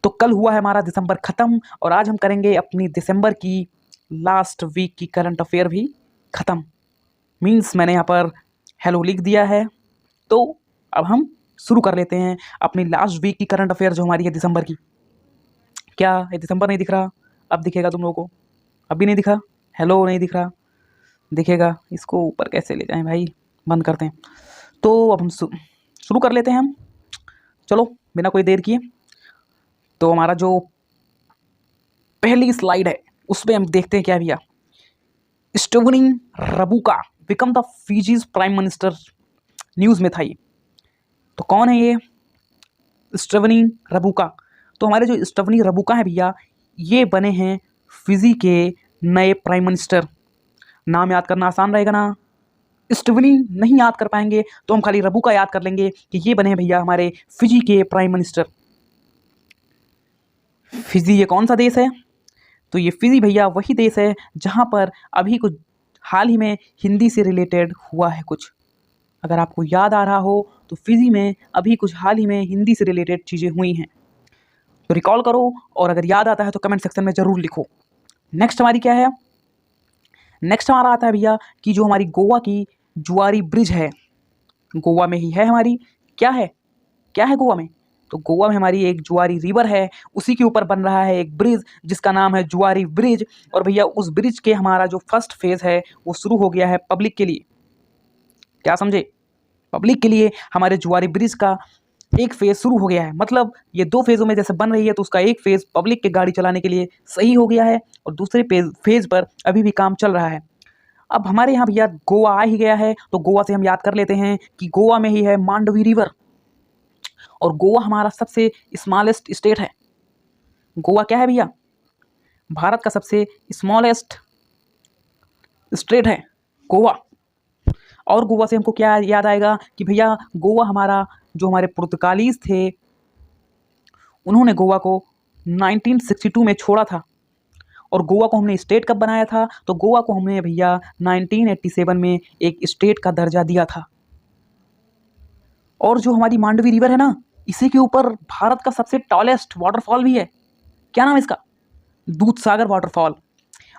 तो कल हुआ है हमारा दिसंबर ख़त्म और आज हम करेंगे अपनी दिसंबर की लास्ट वीक की करंट अफेयर भी ख़त्म। मीन्स मैंने यहाँ पर हेलो लिख दिया है। तो अब हम शुरू कर लेते हैं अपनी लास्ट वीक की करंट अफेयर जो हमारी है दिसंबर की। क्या ये दिसंबर नहीं दिख रहा? अब दिखेगा तुम लोगों को? अभी नहीं दिखा? हेलो नहीं दिख रहा? दिखेगा। इसको ऊपर कैसे ले जाएं भाई? बंद करते हैं। तो अब हम शुरू कर लेते हैं हम। चलो बिना कोई देर किए। तो हमारा जो पहली स्लाइड है उस पर हम देखते हैं क्या भैया। Steven Rabuka become the Fiji's prime minister, news में था ये। तो कौन है ये स्टीवन रबुका? तो हमारे जो स्टीवन रबुका है भैया, ये बने हैं फिजी के नए प्राइम मिनिस्टर। नाम याद करना आसान रहेगा ना। स्टीवन नहीं याद कर पाएंगे तो हम खाली रबुका याद कर लेंगे कि ये बने हैं भैया हमारे फिजी के प्राइम मिनिस्टर। फिजी ये कौन सा देश है? तो ये फिजी भैया वही देश है जहाँ पर अभी कुछ हाल ही में हिंदी से रिलेटेड हुआ है कुछ। अगर आपको याद आ रहा हो तो फिजी में अभी कुछ हाल ही में हिंदी से रिलेटेड चीज़ें हुई हैं, तो रिकॉल करो और अगर याद आता है तो कमेंट सेक्शन में ज़रूर लिखो। नेक्स्ट हमारी क्या है? नेक्स्ट हमारा आता है भैया कि जो हमारी गोवा की जुआरी ब्रिज है, गोवा में ही है हमारी। क्या है? क्या है गोवा में? तो गोवा में हमारी एक जुआरी रिवर है, उसी के ऊपर बन रहा है एक ब्रिज जिसका नाम है जुआरी ब्रिज। और भैया उस ब्रिज के हमारा जो फर्स्ट फेज़ है वो शुरू हो गया है पब्लिक के लिए। क्या समझे? पब्लिक के लिए हमारे जुआरी ब्रिज का एक फेज़ शुरू हो गया है। मतलब ये दो फेज़ों में जैसे बन रही है तो उसका एक फेज़ पब्लिक के गाड़ी चलाने के लिए सही हो गया है और दूसरे फेज़ पर अभी भी काम चल रहा है। अब हमारे यहाँ भैया गोवा आ ही गया है तो गोवा से हम याद कर लेते हैं कि गोवा में ही है मांडवी रिवर और गोवा हमारा सबसे स्मॉलेस्ट स्टेट है। गोवा क्या है भैया? भारत का सबसे स्मॉलेस्ट स्टेट है गोवा। और गोवा से हमको क्या याद आएगा कि भैया गोवा हमारा जो हमारे पुर्तगालीज थे उन्होंने गोवा को 1962 में छोड़ा था और गोवा को हमने स्टेट कब बनाया था? तो गोवा को हमने भैया 1987 में एक स्टेट का दर्जा दिया था। और जो हमारी मांडवी रिवर है ना, इसी के ऊपर भारत का सबसे टॉलेस्ट वाटरफॉल भी है। क्या नाम है इसका? दूधसागर वाटरफॉल।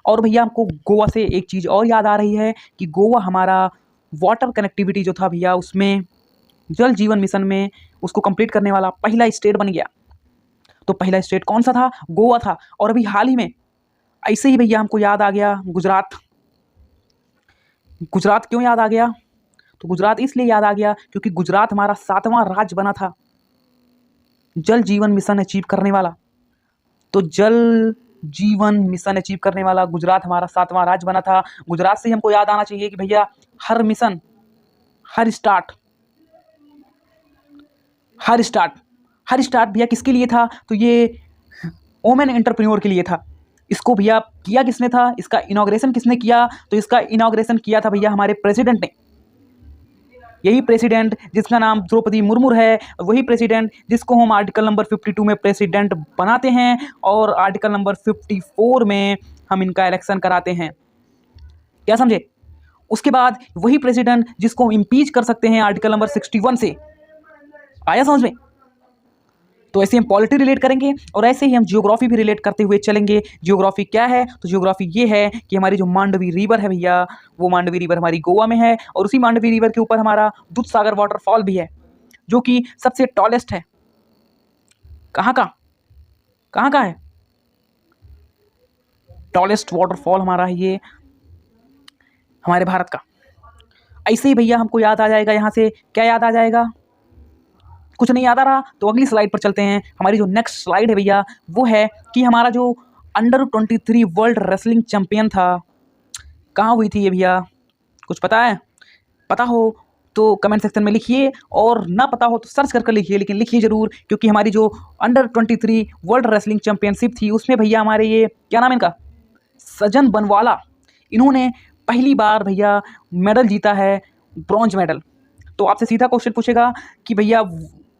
और भैया हमको गोवा से एक चीज़ और याद आ रही है कि गोवा हमारा वाटर कनेक्टिविटी जो था भैया उसमें जल जीवन मिशन में उसको कंप्लीट करने वाला पहला स्टेट बन गया। तो पहला स्टेट कौन सा था? गोवा था। और अभी हाल ही में ऐसे ही भैया हमको याद आ गया गुजरात। गुजरात क्यों याद आ गया? तो गुजरात इसलिए याद आ गया क्योंकि गुजरात हमारा 7वां राज्य बना था जल जीवन मिशन अचीव करने वाला। तो जल जीवन मिशन अचीव करने वाला गुजरात हमारा 7वां राज्य बना था। गुजरात से हमको याद आना चाहिए कि भैया हर मिशन, हर स्टार्ट भैया किसके लिए था? तो ये वोमेन एंटरप्रेन्योर के लिए था। इसको भैया किया किसने था? इसका इनॉग्रेशन किसने किया? तो इसका इनॉग्रेशन किया था भैया हमारे प्रेसिडेंट ने। यही प्रेसिडेंट जिसका नाम द्रौपदी मुर्मू है, वही प्रेसिडेंट जिसको हम आर्टिकल नंबर 52 में प्रेसिडेंट बनाते हैं और आर्टिकल नंबर 54 में हम इनका इलेक्शन कराते हैं। क्या समझे? उसके बाद वही प्रेसिडेंट जिसको हम इम्पीच कर सकते हैं आर्टिकल नंबर 61 से। आया समझ में? तो ऐसे हम पॉलिटी रिलेट करेंगे और ऐसे ही हम जियोग्राफी भी रिलेट करते हुए चलेंगे। जियोग्राफी क्या है? तो जियोग्राफी ये है कि हमारी जो मांडवी रिवर है भैया, वो मांडवी रिवर हमारी गोवा में है और उसी मांडवी रिवर के ऊपर हमारा दूधसागर वाटरफॉल भी है जो कि सबसे टॉलेस्ट है। कहाँ का है टॉलेस्ट वाटरफॉल हमारा है ये हमारे भारत का। ऐसे ही भैया हमको याद आ जाएगा, यहाँ से क्या याद आ जाएगा? कुछ नहीं याद आ रहा तो अगली स्लाइड पर चलते हैं। हमारी जो नेक्स्ट स्लाइड है भैया वो है कि हमारा जो अंडर 23 वर्ल्ड रेसलिंग चैंपियन था, कहाँ हुई थी ये भैया? कुछ पता है? पता हो तो कमेंट सेक्शन में लिखिए और ना पता हो तो सर्च करके लिखिए, लेकिन लिखिए ज़रूर क्योंकि हमारी जो अंडर 23 वर्ल्ड रेसलिंग चैंपियनशिप थी उसमें भैया हमारे ये क्या नाम है इनका? सजन बनवाला। इन्होंने पहली बार भैया मेडल जीता है, ब्रॉन्ज मेडल। तो आपसे सीधा क्वेश्चन पूछेगा कि भैया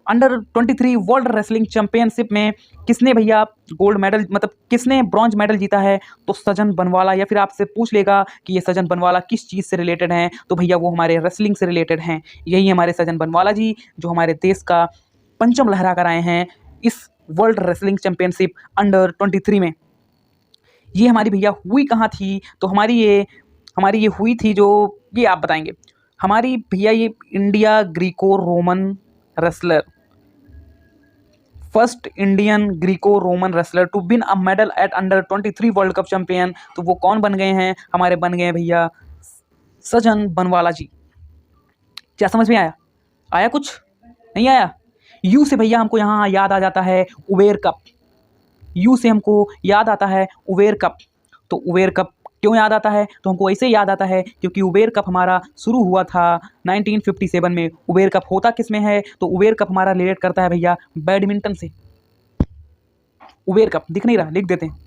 अंडर 23 वर्ल्ड रेसलिंग चैंपियनशिप में किसने भैया गोल्ड मेडल, मतलब किसने ब्रॉन्ज मेडल जीता है? तो सजन बनवाला। या फिर आपसे पूछ लेगा कि ये सजन बनवाला किस चीज़ से रिलेटेड हैं, तो भैया वो हमारे रेसलिंग से रिलेटेड हैं। यही हमारे सजन बनवाला जी जो हमारे देश का परचम लहरा कर आए हैं इस वर्ल्ड रेसलिंग चैंपियनशिप अंडर 23 में। ये हमारी भैया हुई कहाँ थी? तो हमारी ये हुई थी जो, ये आप बताएंगे। हमारी भैया ये India Greco Roman wrestler, first Indian Greco Roman wrestler to win a medal at under 23 world cup champion, तो वो कौन बन गए हैं? हमारे बन गए हैं भैया सजन बनवाला जी। क्या समझ में आया? आया कुछ? नहीं आया? यू से भैया हमको यहाँ याद आ जाता है उबेर कप। यू से हमको याद आता है उबेर कप। तो उबेर कप क्यों याद आता है? तो हमको ऐसे याद आता है क्योंकि उबेर कप हमारा शुरू हुआ था 1957 में। उबेर कप होता किस में है? तो उबेर कप हमारा रिलेट करता है भैया बैडमिंटन से। उबेर कप दिख नहीं रहा, लिख देते हैं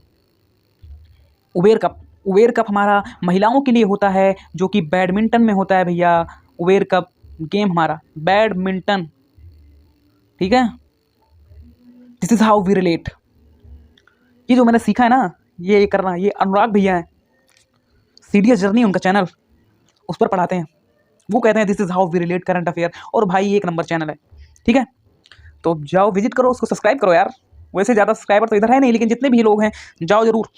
उबेर कप। उबेर कप हमारा महिलाओं के लिए होता है जो कि बैडमिंटन में होता है भैया। उबेर कप गेम हमारा बैडमिंटन, ठीक है। This is how we relate. ये जो मैंने सीखा है ना, ये करना, ये अनुराग भैया हैं, सीडीएस जर्नी उनका चैनल, उस पर पढ़ाते हैं। वो कहते हैं this is how we relate current affair, और भाई एक नंबर चैनल है, ठीक है। तो जाओ विजिट करो, उसको सब्सक्राइब करो यार। वैसे ज़्यादा सब्सक्राइबर तो इधर है नहीं, लेकिन जितने भी लोग हैं जाओ जरूर।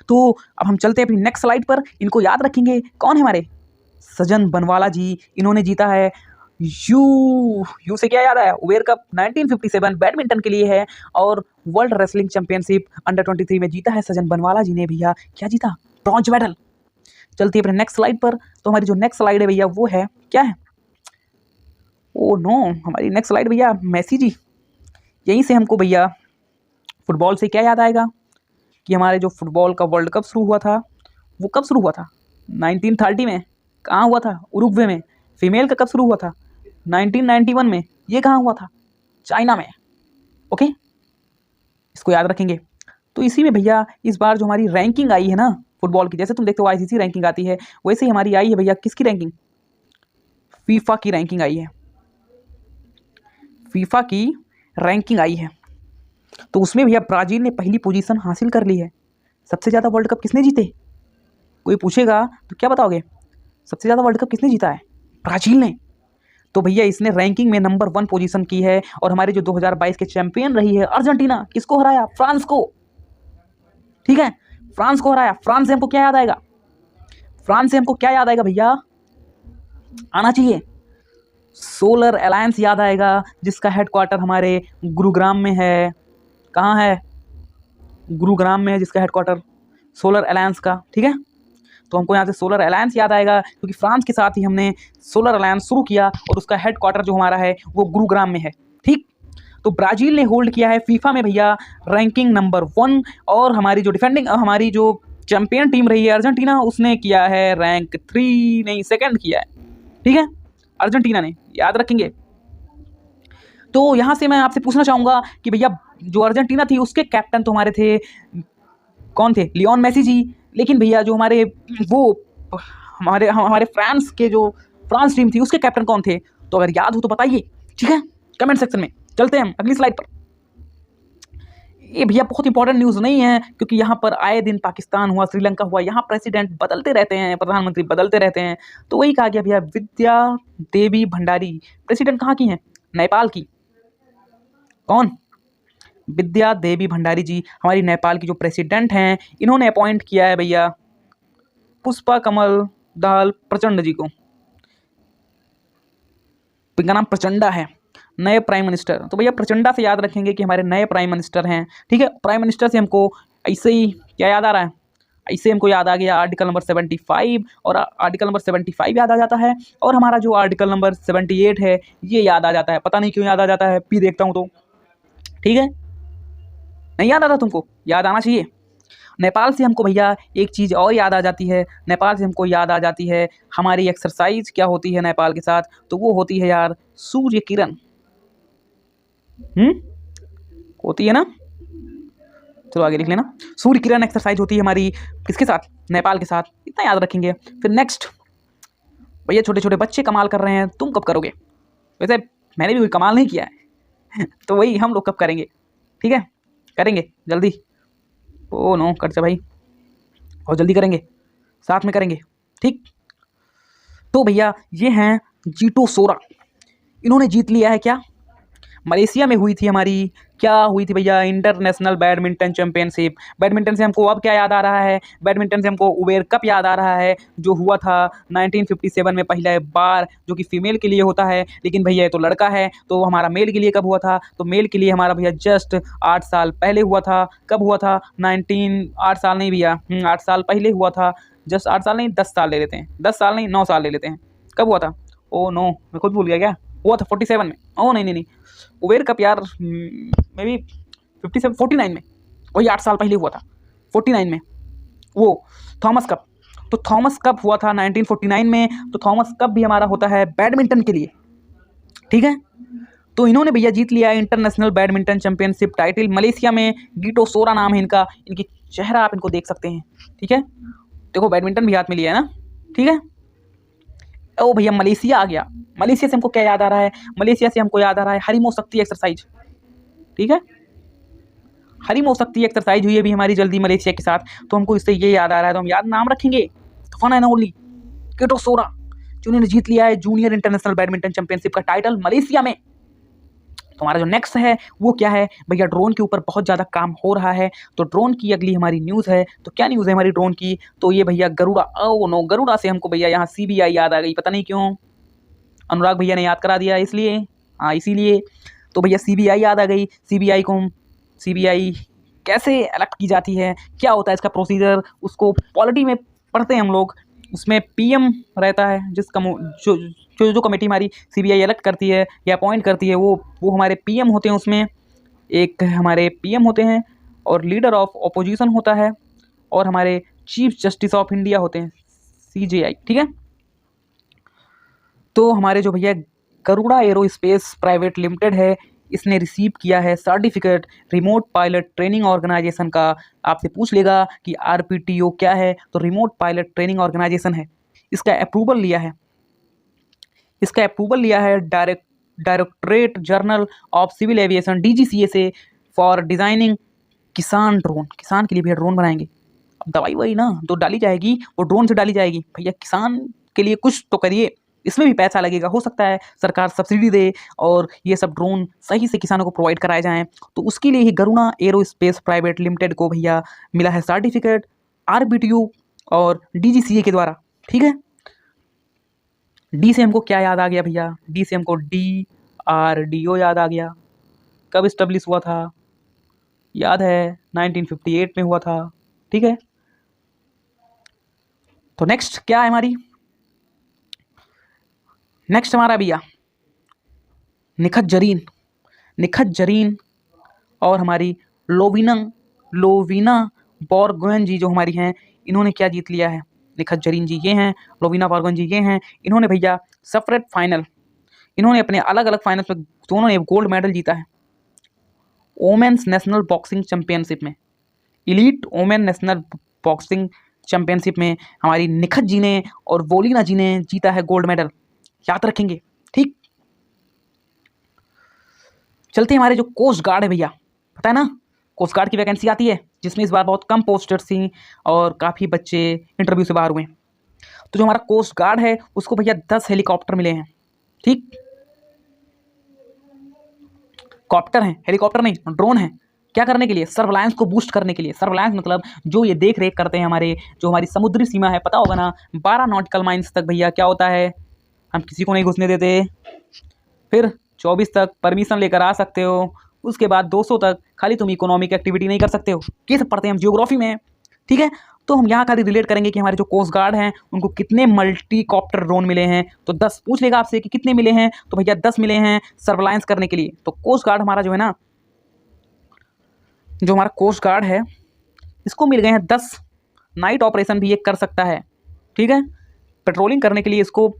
तो अब हम चलते हैं अपनी नेक्स्ट स्लाइड पर। इनको याद रखेंगे, कौन है हमारे? सजन बनवाला जी। इन्होंने जीता है यू से क्या याद आया? उबेर कप 1957 बैडमिंटन के लिए है, और वर्ल्ड रेसलिंग चैंपियनशिप अंडर 23 में जीता है सजन बनवाला जी ने भैया। क्या जीता? Bronze medal. चलती है अपने नेक्स्ट स्लाइड पर। तो हमारी जो नेक्स्ट स्लाइड है भैया वो है, क्या है? ओ नो, हमारी नेक्स्ट स्लाइड भैया मेसी जी। यहीं से हमको भैया फुटबॉल से क्या याद आएगा कि हमारे जो फुटबॉल का वर्ल्ड कप शुरू हुआ था, वो कब शुरू हुआ था? 1930 में। कहाँ हुआ था? उरुग्वे में। फीमेल का कब शुरू हुआ था? 1991 में। ये कहाँ हुआ था? चाइना में। ओके, इसको याद रखेंगे। तो इसी में भैया इस बार जो हमारी रैंकिंग आई है ना फुटबॉल की, जैसे तुम देखते हो आईसीसी रैंकिंग आती है, वैसे ही हमारी आई है भैया किसकी रैंकिंग? फीफा की रैंकिंग आई है। फीफा की रैंकिंग आई है। तो उसमें भैया ब्राज़ील ने पहली पोजीशन हासिल कर ली है। सबसे ज़्यादा वर्ल्ड कप किसने जीते? कोई पूछेगा तो क्या बताओगे? सबसे ज़्यादा वर्ल्ड कप किसने जीता है? ब्राज़ील ने। तो भैया इसने रैंकिंग में नंबर 1 पोजीशन की है। और हमारे जो 2022 के चैंपियन रही है अर्जेंटीना, किसको हराया? फ्रांस को, ठीक है, फ्रांस को हराया। फ्रांस से हमको क्या याद आएगा? फ्रांस से हमको क्या याद आएगा भैया? आना चाहिए, सोलर अलायंस याद आएगा, जिसका हेडक्वार्टर हमारे गुरुग्राम में है। कहाँ है? गुरुग्राम में है जिसका हेडक्वार्टर सोलर अलायंस का, ठीक है। तो हमको यहाँ से सोलर अलायंस याद आएगा क्योंकि फ्रांस के साथ ही हमने सोलर अलायंस शुरू किया, और उसका हेडक्वार्टर जो हमारा है वो गुरुग्राम में है, ठीक। तो ब्राज़ील ने होल्ड किया है फीफा में भैया रैंकिंग नंबर 1, और हमारी जो डिफेंडिंग, हमारी जो चैंपियन टीम रही है अर्जेंटीना, उसने किया है रैंक 3 नहीं 2nd किया है, ठीक है, अर्जेंटीना ने। याद रखेंगे। तो यहाँ से मैं आपसे पूछना चाहूँगा कि भैया जो अर्जेंटीना थी उसके कैप्टन तो हमारे थे, कौन थे? लियोन मेसी जी। लेकिन भैया जो हमारे वो हमारे फ्रांस के जो फ्रांस टीम थी उसके कैप्टन कौन थे? तो अगर याद हो तो बताइए, ठीक है, कमेंट सेक्शन में। चलते हैं हम अगली स्लाइड पर। ये भैया बहुत इंपॉर्टेंट न्यूज़ नहीं है, क्योंकि यहाँ पर आए दिन पाकिस्तान हुआ, श्रीलंका हुआ, यहाँ प्रेसिडेंट बदलते रहते हैं, प्रधानमंत्री बदलते रहते हैं। तो वही कहा गया भैया विद्या देवी भंडारी प्रेसिडेंट कहाँ की हैं? नेपाल की। कौन? विद्या देवी भंडारी जी हमारी नेपाल की जो प्रेसिडेंट हैं। इन्होंने अपॉइंट किया है भैया पुष्पा कमल दाहाल प्रचंड जी को। इनका नाम प्रचंडा है, नए प्राइम मिनिस्टर। तो भैया प्रचंडा से याद रखेंगे कि हमारे नए प्राइम मिनिस्टर हैं, ठीक है। प्राइम मिनिस्टर से हमको ऐसे ही क्या याद आ रहा है? ऐसे हमको याद आ गया आर्टिकल नंबर 75, और आर्टिकल नंबर 75 याद आ जाता है, और हमारा जो आर्टिकल नंबर 78 है ये याद आ जाता है। पता नहीं क्यों याद आ जाता है, पी देखता हूँ तो, ठीक है। नहीं याद आता तुमको? याद आना चाहिए। नेपाल से हमको भैया एक चीज़ और याद आ जाती है। नेपाल से हमको याद आ जाती है हमारी एक्सरसाइज क्या होती है नेपाल के साथ, तो वो होती है यार सूर्य किरण। होती है ना? चलो आगे लिख लेना। सूर्य किरण एक्सरसाइज होती है हमारी किसके साथ? नेपाल के साथ। इतना याद रखेंगे। फिर नेक्स्ट भैया छोटे छोटे बच्चे कमाल कर रहे हैं, तुम कब करोगे? वैसे मैंने भी कोई कमाल नहीं किया है तो वही हम लोग कब करेंगे, ठीक है, करेंगे जल्दी। ओ नो कट जा भाई, और जल्दी करेंगे, साथ में करेंगे, ठीक। तो भैया ये हैं जीटो सोरा। इन्होंने जीत लिया है क्या? मलेशिया में हुई थी हमारी, क्या हुई थी भैया, इंटरनेशनल बैडमिंटन चैंपियनशिप। बैडमिंटन से हमको अब क्या याद आ रहा है, बैडमिंटन से हमको उबेर कप याद आ रहा है, जो हुआ था 1957 में पहला बार, जो कि फीमेल के लिए होता है। लेकिन भैया ये तो लड़का है, तो हमारा मेल के लिए कब हुआ था, तो मेल के लिए हमारा भैया जस्ट 8 साल पहले हुआ था। कब हुआ था, 8 साल नहीं भैया, 8 साल पहले हुआ था। जस्ट 8 साल नहीं, 10 साल ले लेते हैं, 10 साल नहीं 9 साल ले लेते हैं। कब हुआ था, ओ नो मैं खुद भूल गया, क्या हुआ था 47 में, ओ नहीं नहीं नहीं, उबेर कप यार मे बी 57 49 में, वही 8 साल पहले हुआ था 49 में, वो थॉमस कप। तो थॉमस कप हुआ था 1949 में, तो थॉमस कप भी हमारा होता है बैडमिंटन के लिए, ठीक है। तो इन्होंने भैया जीत लिया international badminton championship title Malaysia में। गीटो सोरा नाम है इनका, इनकी चेहरा आप इनको देख सकते हैं, ठीक है। देखो बैडमिंटन भी हाथ में लिया है ना, ठीक है। ओ भैया मलेशिया आ गया, मलेशिया से हमको क्या याद आ रहा है, मलेशिया से हमको याद आ रहा है हरिमो शक्ति एक्सरसाइज, ठीक है। हरिमो शक्ति एक्सरसाइज हुई है भी हमारी जल्दी मलेशिया के साथ, तो हमको इससे ये याद आ रहा है, तो हम याद नाम रखेंगे फन एंड ओनली गीटो सोरा, जिन्होंने जीत लिया है जूनियर इंटरनेशनल बैडमिंटन चैंपियनशिप का टाइटल मलेशिया में। तो हमारा जो नेक्स्ट है वो क्या है भैया, ड्रोन के ऊपर बहुत ज़्यादा काम हो रहा है, तो ड्रोन की अगली हमारी न्यूज़ है। तो क्या न्यूज़ है हमारी ड्रोन की, तो ये भैया गरुड़ा, ओ नो, गरुड़ा से हमको भैया यहाँ सीबीआई याद आ गई, पता नहीं क्यों, अनुराग भैया ने याद करा दिया इसलिए, हाँ इसीलिए। तो भैया सीबीआई याद आ गई, सीबीआई को हम, सीबीआई कैसे इलेक्ट की जाती है, क्या होता है इसका प्रोसीजर, उसको पॉलिटी में पढ़ते हैं हम लोग। उसमें पीएम रहता है, जिसका जो जो जो कमेटी हमारी सीबीआई इलेक्ट करती है या अपॉइंट करती है, वो हमारे पीएम होते हैं। उसमें एक हमारे पीएम होते हैं और लीडर ऑफ ऑपोजिशन होता है, और हमारे चीफ जस्टिस ऑफ इंडिया होते हैं, सीजेआई, ठीक है। तो हमारे जो भैया गरुड़ा एरोस्पेस प्राइवेट लिमिटेड है, इसने रिसीव किया है certificate remote pilot training organisation का। आपसे पूछ लेगा कि आरपीटीओ क्या है, तो रिमोट पायलट ट्रेनिंग ऑर्गेनाइजेशन है। इसका अप्रूवल लिया है, इसका अप्रूवल लिया है directorate general of civil aviation DGCA से फॉर डिजाइनिंग किसान ड्रोन। किसान के लिए भैया ड्रोन बनाएंगे, अब दवाई वही ना तो डाली जाएगी, वो ड्रोन से डाली जाएगी। भैया किसान के लिए कुछ तो करिए, इसमें भी पैसा लगेगा, हो सकता है सरकार सब्सिडी दे और ये सब ड्रोन सही से किसानों को प्रोवाइड कराए जाएं। तो उसके लिए ही गरुड़ा एरोस्पेस प्राइवेट लिमिटेड को भैया मिला है सर्टिफिकेट आरबीटीयू और डीजीसीए के द्वारा, ठीक है। डी से हमको क्या याद आ गया भैया, डी से हमको DRDO याद आ गया। कब इस्टेब्लिश हुआ था, याद है 1958 में हुआ था, ठीक है। तो नेक्स्ट क्या है हमारी, नेक्स्ट हमारा भैया निखत जरीन, निखत जरीन और हमारी लोवीना बोरगोहेन जी जो हमारी हैं, इन्होंने क्या जीत लिया है। निखत जरीन जी ये हैं, लोवीना बोरगोहेन जी ये हैं, इन्होंने भैया सेपरेट फाइनल, इन्होंने अपने अलग अलग फाइनल में दोनों ने गोल्ड मेडल जीता है वोमेन्स नेशनल बॉक्सिंग चैंपियनशिप में, elite women national boxing championship में हमारी निखत जी ने और वोलिना जी ने जीता है गोल्ड मेडल, याद रखेंगे, ठीक। चलते हैं हमारे जो कोस्ट गार्ड है भैया, पता है ना कोस्ट गार्ड की वैकेंसी आती है, जिसमें इस बार बहुत कम पोस्टर्स थी और काफ़ी बच्चे इंटरव्यू से बाहर हुए। तो जो हमारा कोस्ट गार्ड है उसको भैया 10 हेलीकॉप्टर मिले हैं, ठीक। कॉप्टर हैं, हेलीकॉप्टर नहीं, ड्रोन है। क्या करने के लिए, सर्विलांस को बूस्ट करने के लिए। सर्विलांस मतलब जो ये देख रेख करते हैं हमारे, जो हमारी समुद्री सीमा है, पता होगा ना 12 नॉटिकल माइल्स तक भैया क्या होता है, हम किसी को नहीं घुसने देते। फिर 24 तक परमिशन लेकर आ सकते हो, उसके बाद 200 तक खाली तुम इकोनॉमिक एक्टिविटी नहीं कर सकते हो। ये सब पढ़ते हैं हम जियोग्राफी में, ठीक है। तो हम यहाँ खाली रिलेट करेंगे कि हमारे जो कोस्ट गार्ड हैं उनको कितने मल्टीकॉप्टर ड्रोन मिले हैं। तो 10 पूछ लेगा आपसे कि कितने मिले हैं, तो भैया 10 मिले हैं सर्विलांस करने के लिए। तो कोस्ट गार्ड हमारा जो है ना, जो हमारा कोस्ट गार्ड है इसको मिल गए हैं 10, नाइट ऑपरेशन भी ये कर सकता है, ठीक है, पेट्रोलिंग करने के लिए इसको।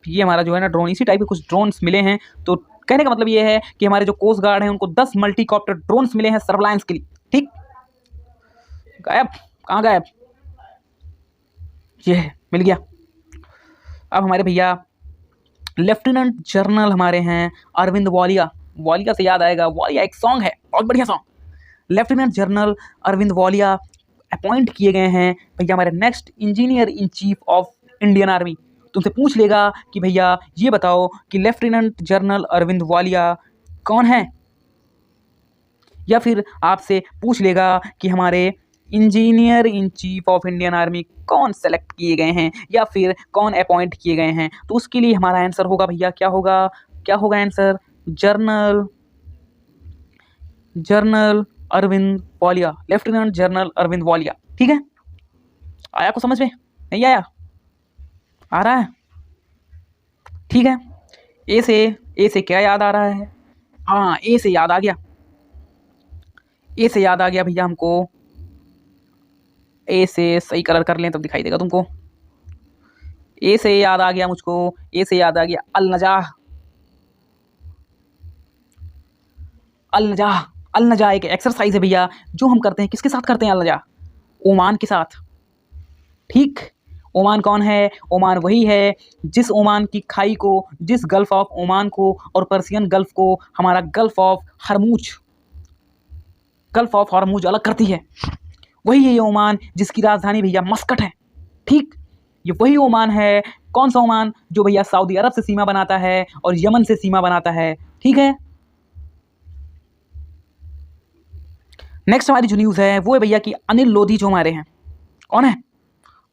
ये हमारा जो है ना ड्रोन, इसी टाइप के कुछ ड्रोन्स मिले हैं। तो कहने का मतलब ये है कि हमारे जो कोस्ट गार्ड हैं उनको 10 मल्टीकॉप्टर ड्रोन्स मिले हैं सर्विलांस के लिए, ठीक। गायब, कहाँ गायब, ये है, मिल गया। अब हमारे भैया लेफ्टिनेंट जनरल हमारे हैं अरविंद वालिया। वालिया से याद आएगा, वालिया एक सॉन्ग है, बहुत बढ़िया song. Lieutenant general Arvind Walia appoint किए गए हैं भैया हमारे next engineer in chief of Indian army. तुमसे पूछ लेगा कि भैया ये बताओ कि लेफ्टिनेंट जनरल अरविंद वालिया कौन है, या फिर आपसे पूछ लेगा कि हमारे engineer in chief of Indian army कौन सेलेक्ट किए गए हैं या फिर कौन अपॉइंट किए गए हैं, तो उसके लिए हमारा आंसर होगा भैया, क्या होगा answer, general Arvind Walia, lieutenant general Arvind Walia. ठीक है, आया कुछ समझ में, नहीं आया, आ रहा है, ठीक है। ए से क्या याद आ रहा है, हाँ ए से याद आ गया, भैया हमको, ए से सही कलर कर लें तब दिखाई देगा तुमको। ए से याद आ गया मुझको, ए से याद आ गया अल नजाह। अल नजाह एक एक्सरसाइज है भैया जो हम करते हैं, किसके साथ करते हैं अल नजाह, ओमान के साथ। ठीक, ओमान कौन है, ओमान वही है जिस ओमान की खाई को, जिस गल्फ ऑफ ओमान को और पर्सियन गल्फ को हमारा गल्फ ऑफ हरमुज अलग करती है, वही है ये ओमान जिसकी राजधानी भैया मस्कट है। ठीक, ये वही ओमान है, कौन सा ओमान, जो भैया सऊदी अरब से सीमा बनाता है और यमन से सीमा बनाता है। ठीक है, नेक्स्ट हमारी जो न्यूज़ है वो है भैया कि अनिल लोधी जो हमारे हैं, कौन है,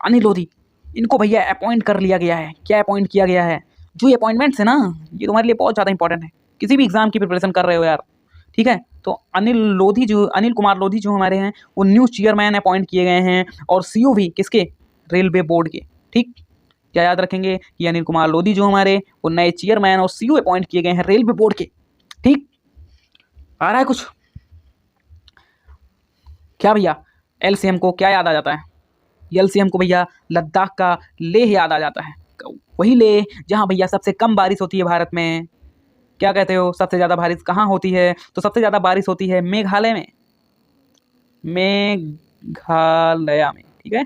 अनिल लोधी, इनको भैया अपॉइंट कर लिया गया है। क्या अपॉइंट किया गया है, जो ये अपॉइंटमेंट्स है ना, ये तुम्हारे लिए बहुत ज़्यादा इंपॉर्टेंट है, किसी भी एग्जाम की प्रिपरेशन कर रहे हो यार। ठीक है, तो अनिल कुमार लोधी जो हमारे हैं वो न्यू चेयरमैन अपॉइंट किए गए हैं, और सीओ भी किसके, रेलवे बोर्ड के। ठीक, क्या याद रखेंगे कि अनिल कुमार लोधी जो हमारे वो नए चेयरमैन और सीओ अपॉइंट किए गए हैं रेलवे बोर्ड के। ठीक, आ रहा है कुछ, क्या भैया एलसीएम को क्या याद आ जाता है, एलसीएम को भैया लद्दाख का लेह याद आ जाता है, वही लेह जहाँ भैया सबसे कम बारिश होती है भारत में। क्या कहते हो, सबसे ज़्यादा बारिश कहाँ होती है, तो सबसे ज़्यादा बारिश होती है मेघालय में, ठीक है,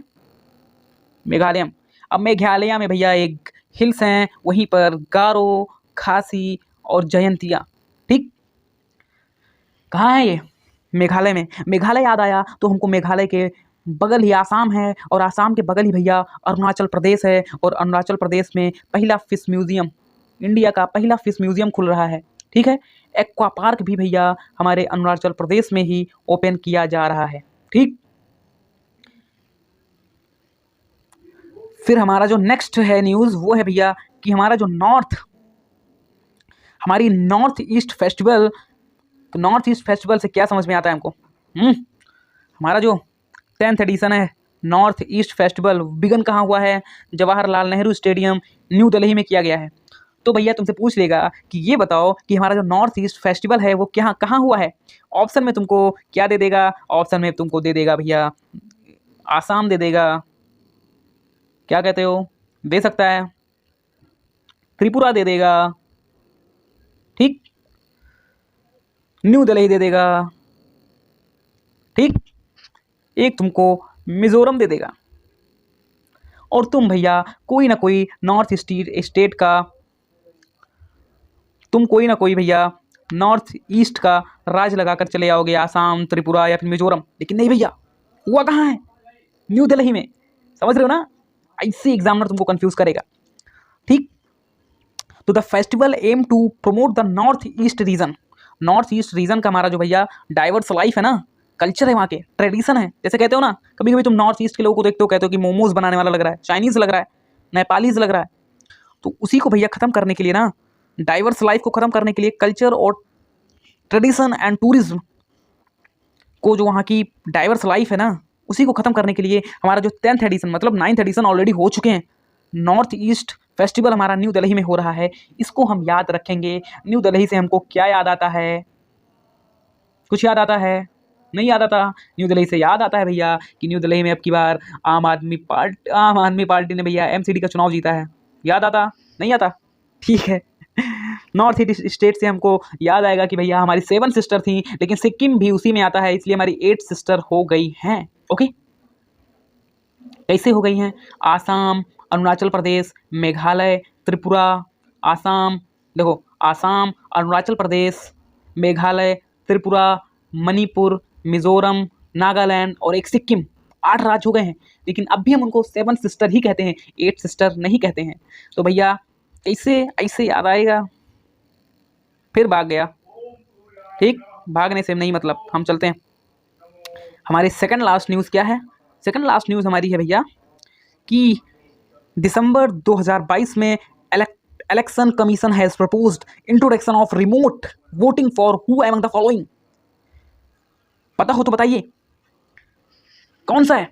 मेघालय। अब मेघालय में भैया एक हिल्स हैं, वहीं पर गारो, खासी और जयंतिया। ठीक, कहाँ है ये, मेघालय में। मेघालय याद आया तो हमको मेघालय के बगल ही आसाम है, और आसाम के बगल ही भैया अरुणाचल प्रदेश है, और अरुणाचल प्रदेश में पहला फिश म्यूजियम, इंडिया का पहला फिश म्यूजियम खुल रहा है। ठीक है, एक्वा पार्क भी भैया हमारे अरुणाचल प्रदेश में ही ओपन किया जा रहा है। ठीक, फिर हमारा जो नेक्स्ट है न्यूज़ वो है भैया कि हमारा जो हमारी नॉर्थ ईस्ट फेस्टिवल, तो नॉर्थ ईस्ट फेस्टिवल से क्या समझ में आता है हमको, हमारा जो 10th एडिशन है नॉर्थ ईस्ट फेस्टिवल, बिगन कहाँ हुआ है, जवाहरलाल नेहरू स्टेडियम न्यू दिल्ली में किया गया है। तो भैया तुमसे पूछ लेगा कि ये बताओ कि हमारा जो नॉर्थ ईस्ट फेस्टिवल है वो कहाँ हुआ है। ऑप्शन में तुमको क्या दे देगा, ऑप्शन में तुमको दे देगा भैया आसाम दे देगा, क्या कहते हो, दे सकता है त्रिपुरा दे देगा, ठीक, न्यू दिल्ली दे देगा, ठीक, एक तुमको मिजोरम दे देगा, और तुम भैया कोई ना कोई नॉर्थ स्टेट का, तुम कोई ना कोई भैया नॉर्थ ईस्ट का राज्य लगाकर चले आओगे, आसाम, त्रिपुरा या फिर मिजोरम। लेकिन नहीं भैया, हुआ कहाँ है, न्यू दिल्ली में। समझ रहे हो ना, ऐसे एग्जामिनर तुमको कंफ्यूज करेगा। ठीक, तो the festival aim to promote the north east region. North east region का हमारा जो भैया डाइवर्स लाइफ है ना, कल्चर है, वहाँ के ट्रेडिशन है। जैसे कहते हो ना, कभी कभी तुम नॉर्थ ईस्ट के लोगों को देखते हो, कहते हो कि मोमोज बनाने वाला लग रहा है, चाइनीज लग रहा है, नेपालीज लग रहा है। तो उसी को भैया ख़त्म करने के लिए ना, डाइवर्स लाइफ को ख़त्म करने के लिए, कल्चर और ट्रेडिशन एंड टूरिज्म को, जो वहाँ की डाइवर्स लाइफ है ना, उसी को ख़त्म करने के लिए हमारा जो 10th एडिशन, मतलब 9th एडिशन ऑलरेडी हो चुके हैं, नॉर्थ ईस्ट फेस्टिवल हमारा न्यू दिल्ली में हो रहा है। इसको हम याद रखेंगे। न्यू दिल्ली से हमको क्या याद आता है, कुछ याद आता है, नहीं याद आता। न्यू दिल्ली से याद आता है भैया कि न्यू दिल्ली में अब की बार आम आदमी पार्टी ने भैया एमसीडी का चुनाव जीता है। याद आता, नहीं आता, ठीक है। नॉर्थ ईस्ट स्टेट से हमको याद आएगा कि भैया हमारी 7 सिस्टर थी, लेकिन सिक्किम भी उसी में आता है, इसलिए हमारी 8 सिस्टर हो गई हैं। ओके, कैसे हो गई हैं, आसाम, अरुणाचल प्रदेश, मेघालय, त्रिपुरा, आसाम, देखो आसाम, अरुणाचल प्रदेश, मेघालय, त्रिपुरा, मणिपुर, मिजोरम, नागालैंड और एक सिक्किम, 8 राज्य हो गए हैं। लेकिन अब भी हम उनको 7 सिस्टर ही कहते हैं, 8 सिस्टर नहीं कहते हैं। तो भैया कैसे ऐसे याद आएगा, फिर भाग गया, ठीक, भागने से नहीं मतलब, हम चलते हैं। हमारी सेकंड लास्ट न्यूज़ क्या है? सेकंड लास्ट न्यूज़ हमारी है भैया कि दिसंबर 2022 में election commission has proposed introduction of remote voting for who among the following. पता हो तो बताइए कौन सा है?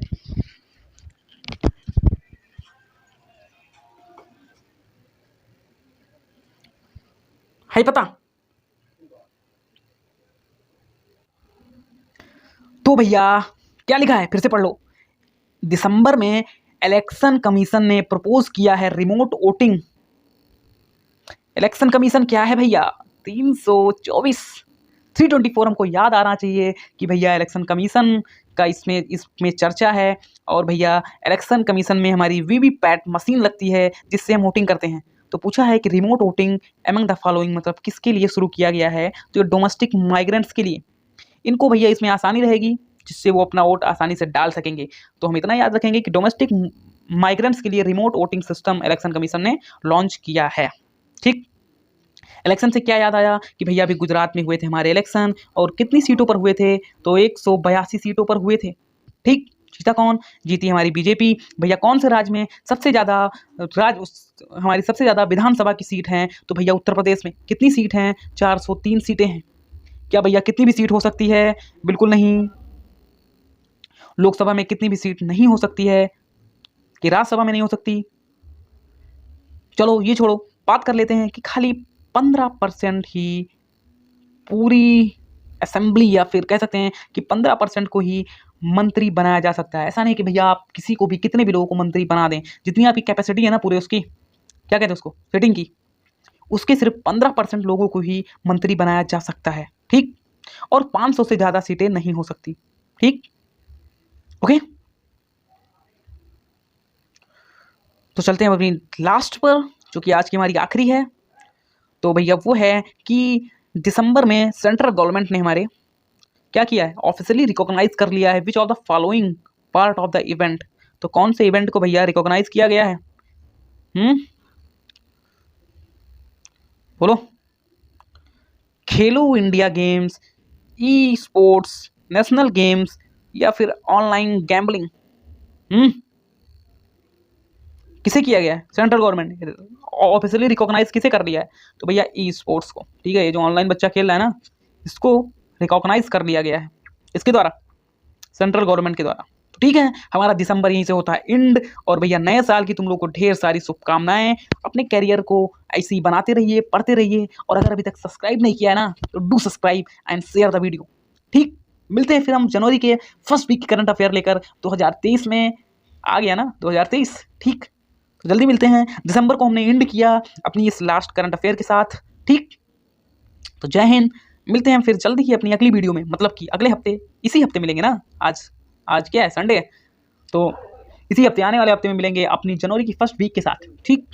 है पता? तो भैया क्या लिखा है, फिर से पढ़ लो। दिसंबर में इलेक्शन कमीशन ने प्रपोज किया है रिमोट वोटिंग। इलेक्शन कमीशन क्या है भैया? 324 324 हमको याद आना चाहिए कि भैया इलेक्शन कमीशन का इसमें चर्चा है। और भैया इलेक्शन कमीशन में हमारी वीवीपैट मशीन लगती है जिससे हम वोटिंग करते हैं। तो पूछा है कि remote voting among the following मतलब किसके लिए शुरू किया गया है? तो ये डोमेस्टिक माइग्रेंट्स के लिए। इनको भैया इसमें आसानी रहेगी जिससे वो अपना वोट आसानी से डाल सकेंगे। तो हम इतना याद रखेंगे कि डोमेस्टिक माइग्रेंट्स के लिए remote voting system election commission ने लॉन्च किया है। ठीक, इलेक्शन से क्या याद आया कि भैया अभी गुजरात में हुए थे हमारे इलेक्शन, और कितनी सीटों पर हुए थे? तो 182 सीटों पर हुए थे। ठीक, जीता कौन? जीती हमारी बीजेपी। भैया कौन से राज्य में सबसे ज़्यादा हमारी सबसे ज़्यादा विधानसभा की सीट हैं? तो भैया उत्तर प्रदेश में कितनी सीट हैं? 403 सीटें हैं। क्या भैया कितनी भी सीट हो सकती है? बिल्कुल नहीं। लोकसभा में कितनी भी सीट नहीं हो सकती है कि राज्यसभा में नहीं हो सकती? चलो ये छोड़ो, बात कर लेते हैं कि खाली 15% ही पूरी असेंबली, या फिर कह सकते हैं कि 15% को ही मंत्री बनाया जा सकता है। ऐसा नहीं कि भैया आप किसी को भी, कितने भी लोगों को मंत्री बना दें। जितनी आपकी कैपेसिटी है ना पूरे उसकी, क्या कहते हैं उसको, सेटिंग की, उसके सिर्फ 15% लोगों को ही मंत्री बनाया जा सकता है। ठीक, और 500 से ज़्यादा सीटें नहीं हो सकती। ठीक, ओके। तो चलते हैं अपनी लास्ट पर, जो कि आज की हमारी आखिरी है। तो भैया वो है कि दिसंबर में सेंट्रल गवर्नमेंट ने हमारे क्या किया है? ऑफिशियली रिकॉग्नाइज कर लिया है which of the following part of the event. तो कौन से इवेंट को भैया रिकॉग्नाइज किया गया है? बोलो। खेलो India games, e sports, national games, या फिर ऑनलाइन गैम्बलिंग। किसे किया गया है? सेंट्रल गवर्नमेंट ऑफिशियली रिकॉग्नाइज किसे कर लिया है? तो भैया ई स्पोर्ट्स को। ठीक है, ये जो ऑनलाइन बच्चा खेल रहा है ना, इसको रिकॉग्नाइज कर लिया गया है। इसके द्वारा, सेंट्रल गवर्नमेंट के द्वारा। तो ठीक है, हमारा दिसंबर यहीं से होता है एंड। और भैया नए साल की तुम लोग को ढेर सारी शुभकामनाएं। अपने कैरियर को ऐसे ही बनाते रहिए, पढ़ते रहिए, और अगर अभी तक सब्सक्राइब नहीं किया है ना, तो do subscribe and share the video. ठीक, मिलते हैं फिर हम जनवरी के फर्स्ट वीक की करंट अफेयर लेकर। 2023 में आ गया ना 2023। ठीक, तो जल्दी मिलते हैं। दिसंबर को हमने एंड किया अपनी इस लास्ट करंट अफेयर के साथ। ठीक, तो जय हिंद। मिलते हैं फिर जल्दी ही अपनी अगली वीडियो में, मतलब कि अगले हफ्ते, इसी हफ्ते मिलेंगे ना। आज क्या है? संडे है। तो इसी हफ्ते, आने वाले हफ्ते में मिलेंगे अपनी जनवरी की फर्स्ट वीक के साथ। ठीक।